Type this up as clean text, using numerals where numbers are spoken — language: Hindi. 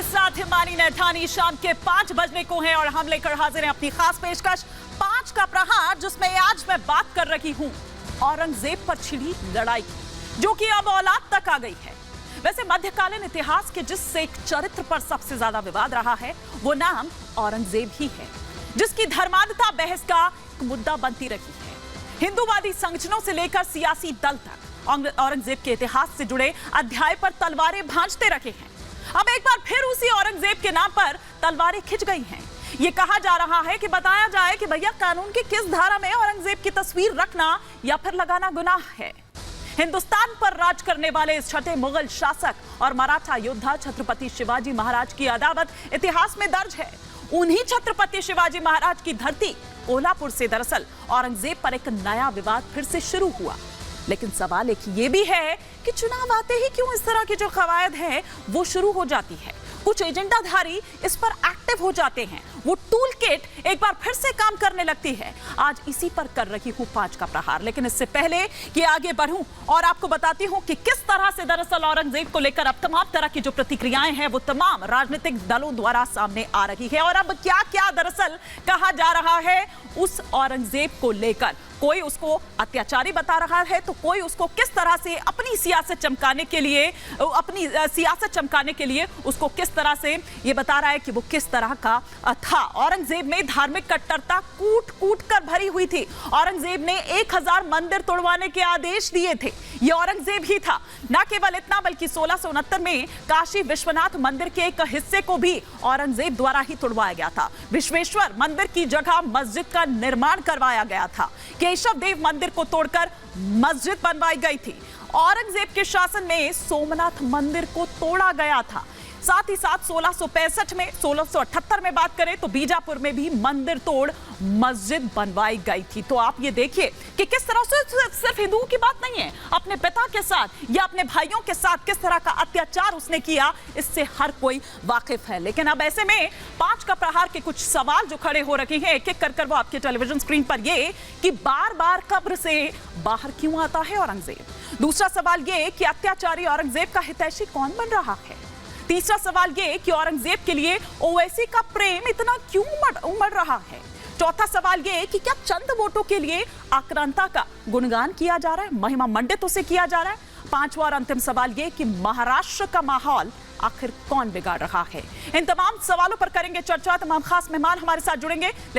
साथ हिमानी नैथानी शाम के 5 बजने को हैं और हम लेकर हाजिर हैं अपनी खास पेशकश 5 का प्रहार, जिसमें आज मैं बात कर रही हूं औरंगजेब पर छिड़ी लड़ाई की, जो कि अब औलाद तक आ गई है। वैसे मध्यकालीन इतिहास के जिस एक चरित्र पर सबसे ज्यादा विवाद रहा है वो नाम औरंगजेब ही है, जिसकी धर्मांधता बहस का मुद्दा बनती रही है। हिंदूवादी संगठनों से लेकर सियासी दल तक औरंगजेब के इतिहास से जुड़े अध्याय पर तलवारें भांजते रहे हैं। अब एक बार फिर उसी औरंगजेब के नाम पर तलवारें खिंच गई हैं। ये कहा जा रहा है कि बताया जाए कि भैया कानून की किस धारा में औरंगजेब की तस्वीर रखना या फिर लगाना गुनाह है। हिंदुस्तान पर राज करने वाले इस छठे मुगल शासक और मराठा योद्धा छत्रपति शिवाजी महाराज की अदावत इतिहास में दर्ज है। उन्हीं छत्रपति शिवाजी महाराज की धरती कोल्हापुर से दरअसल औरंगजेब पर एक नया विवाद फिर से शुरू हुआ। लेकिन सवाल एक ये भी है कि चुनाव आते ही क्यों इस तरह की जो कवायद है वो शुरू हो जाती है। कुछ एजेंडाधारी इस पर एक्टिव हो जाते हैं, वो टूल किट एक बार फिर से काम करने लगती है। आज इसी पर कर रही हूं 5 का प्रहार, लेकिन इससे पहले कि आगे बढ़ूं और आपको बताती हूं कि किस तरह से दरअसल औरंगजेब को लेकर अब तमाम तरह की जो प्रतिक्रियाएं हैं वो तमाम राजनीतिक दलों द्वारा सामने आ रही है। और अब क्या क्या दरअसल कहा जा रहा है उस औरंगजेब को लेकर। कोई उसको अत्याचारी बता रहा है तो कोई उसको किस तरह से अपनी सियासत चमकाने के लिए उसको किस तरह से ये बता रहा है कि वो किस तरह का था। औरंगजेब में धार्मिक कट्टरता कूट कूट कर भरी हुई थी। औरंगजेब ने 1000 मंदिर तोड़वाने के आदेश दिए थे। ये औरंगजेब ही था। न केवल इतना बल्कि 1669 में काशी विश्वनाथ मंदिर के एक हिस्से को भी औरंगजेब द्वारा ही तोड़वाया गया था। विश्वेश्वर मंदिर की जगह मस्जिद का निर्माण करवाया गया था। केशव देव मंदिर को तोड़कर मस्जिद बनवाई गई थी। औरंगजेब के शासन में सोमनाथ मंदिर को तोड़ा गया था। साथ ही साथ 1678 में बात करें तो बीजापुर में भी मंदिर तोड़ मस्जिद बनवाई गई थी। तो आप ये देखिए कि किस तरह से सिर्फ हिंदुओं की बात नहीं है, अपने पिता के साथ या अपने भाइयों के साथ किस तरह का अत्याचार उसने किया, इससे हर कोई वाकिफ है। लेकिन अब ऐसे में 5 का प्रहार के कुछ सवाल जो खड़े हो रहे हैं एक एक कर वो आपके टेलीविजन स्क्रीन पर, ये कि बार बार कब्र से बाहर क्यों आता है औरंगजेब। दूसरा सवाल ये कि अत्याचारी औरंगजेब का हितैषी कौन बन रहा है। तीसरा सवाल ये कि औरंगजेब के लिए ओवैसी का प्रेम इतना क्यों उमड़ रहा है। चौथा सवाल ये कि क्या चंद वोटों के लिए आक्रांता का गुणगान किया जा रहा है, महिमा मंडित उसे किया जा रहा है। पांचवा और अंतिम सवाल ये कि महाराष्ट्र का माहौल आखिर कौन बिगाड़ रहा है। इन तमाम सवालों पर करेंगे चर्चा। तमाम खास मेहमान हमारे साथ जुड़ेंगे।